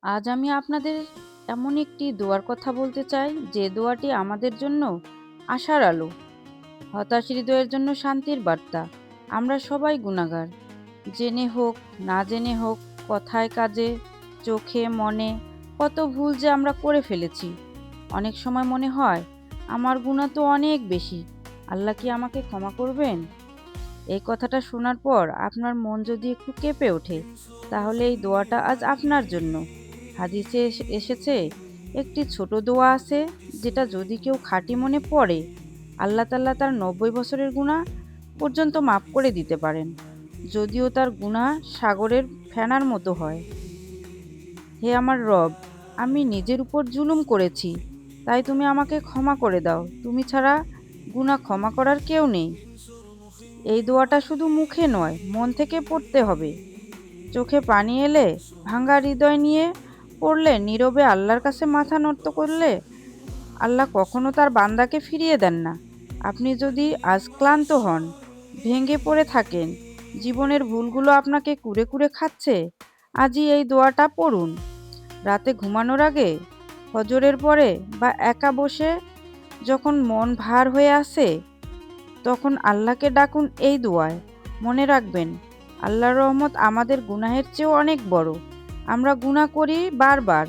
আজ আমি আপনাদের এমন একটি দোয়ার কথা বলতে চাই, যে দোয়াটি আমাদের জন্য আশার আলো, হতাশ হৃদয়ের জন্য শান্তির বার্তা। আমরা সবাই গুনাহগার, জেনে হোক না জেনে হোক, কথায় কাজে চোখে মনে কত ভুল যে আমরা করে ফেলেছি। অনেক সময় মনে হয় আমার গুনাহ তো অনেক বেশি, আল্লাহ কি আমাকে ক্ষমা করবেন? এই কথাটা শোনার পর আপনার মন যদি একটু কেঁপে ওঠে, তাহলে এই দোয়াটা আজ আপনার জন্য। হাদিসে এসেছে, একটি ছোট দোয়া আছে, যেটা যদি কেউ খাঁটি মনে পড়ে, আল্লাহ তাআলা তার ৯০ বছরের গুনাহ পর্যন্ত মাফ করে দিতে পারেন, যদিও তার গুনাহ সাগরের ফেনার মতো হয়। হে আমার রব, আমি নিজের উপর জুলুম করেছি, তাই তুমি আমাকে ক্ষমা করে দাও। তুমি ছাড়া গুনাহ ক্ষমা করার কেউ নেই। এই দোয়াটা শুধু মুখে নয়, মন থেকে পড়তে হবে। চোখে পানি এলে, ভাঙা হৃদয় নিয়ে পড়লে, নীরবে আল্লাহর কাছে মাথা নত করলে, আল্লাহ কখনো তার বান্দাকে ফিরিয়ে দেন না। আপনি যদি আজ ক্লান্ত হন, ভেঙে পড়ে থাকেন, জীবনের ভুলগুলো আপনাকে কুরে কুরে খাচ্ছে, আজই এই দোয়াটা পড়ুন। রাতে ঘুমানোর আগে, ফজরের পরে, বা একা বসে যখন মন ভার হয়ে আসে, তখন আল্লাহকে ডাকুন এই দোয়ায়। মনে রাখবেন, আল্লাহর রহমত আমাদের গুনাহের চেয়েও অনেক বড়। আমরা গুনাহ করি বারবার,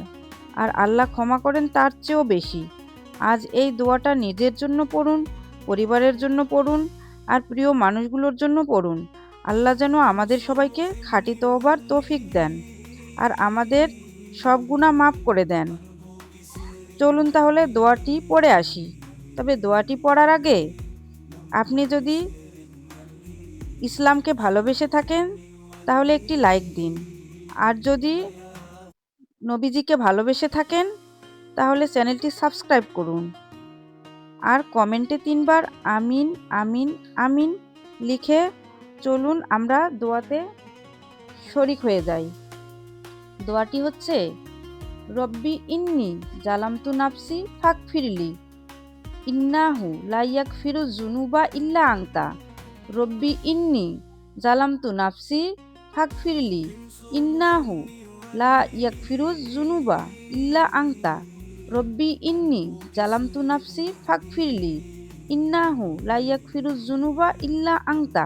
আর আল্লাহ ক্ষমা করেন তার চেয়েও বেশি। আজ এই দোয়াটা নিজের জন্য পড়ুন, পরিবারের জন্য পড়ুন, আর প্রিয় মানুষগুলোর জন্য পড়ুন। আল্লাহ যেন আমাদের সবাইকে খাঁটি তওবার তৌফিক দেন, আর আমাদের সব গুনাহ মাফ করে দেন। চলুন তাহলে দোয়াটি পড়ে আসি। তবে দোয়াটি পড়ার আগে, আপনি যদি ইসলামকে ভালোবেসে থাকেন, তাহলে একটি লাইক দিন। আর যদি নবীজিকে ভালোবেসে থাকেন, তাহলে চ্যানেলটি সাবস্ক্রাইব করুন। আর কমেন্টে ৩ বার আমিন আমিন আমিন লিখে চলুন আমরা দোয়াতে শরিক হয়ে যাই। দোয়াটি হচ্ছে, রব্বি ইন্নি জালামতু নাফসি ফাগফিরলি ইন্নাহু লা ইয়াগফিরুয যুনুবা ইল্লা আনতা। রব্বি ইন্নি জালামতু নাফসি ফাগফিরলি ইন্নাহু লা ইয়াগফিরুয যুনুবা ইল্লা আনতা। রব্বি ইন্নি জালামতু নাফসি ফাগফিরলি ইন্নাহু লা ইয়াগফিরুয যুনুবা ইল্লা আনতা।